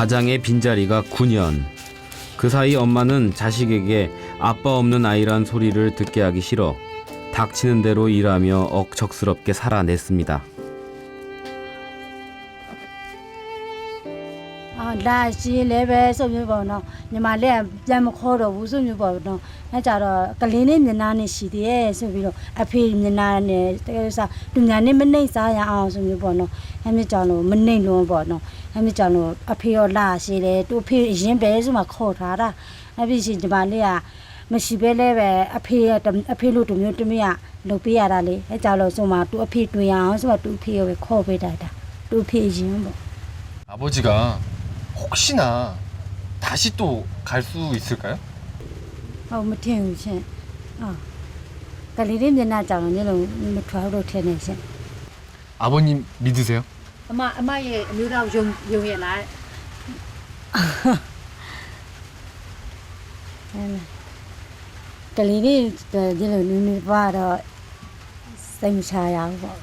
가장의 빈자리가 9년. 그 사이 엄마는 자식에게 아빠 없는 아이란 소리를 듣게 하기 싫어 닥치는 대로 일하며 억척스럽게 살아냈습니다. 라시 레벨 소미보노 니말레 잠코로 우소미보노 나자로 갈리네 미나네 시디에 소비로 아피 미나네 그래서 두냐네 맨네 사야အောင်소미보노 해미자로 맨네 노보노 해미자로 아피요 라시레 또 피 인베 소마ခေါ်ထားတာ 아비시 니말레야 မရှိပဲလဲပဲအဖေလို့တမျိုးတမရလုပ်ပေးရတာလေအဲကြလို့ဆိုမှသူအဖေတွေ့ရအောင်ဆိုတော့သူအဖေကိုပဲခေါ်ပေးတာသူအဖေရင်ပေါ့ 아버지가 혹시나 다시 또 갈 수 있을까요? ဟုတ်မထင်ဘူးရှင်ကလေးလေးမျက်နှာကြောင်လည်းမထွားလို့ထင်နေရှင် 아버님 믿으세요? အမရဲ့အမျိုးသားယုံရလား ကလေးလေးဒီလိုနည်းနည်းပါတော့စိတ်မချရဘူးပေါ့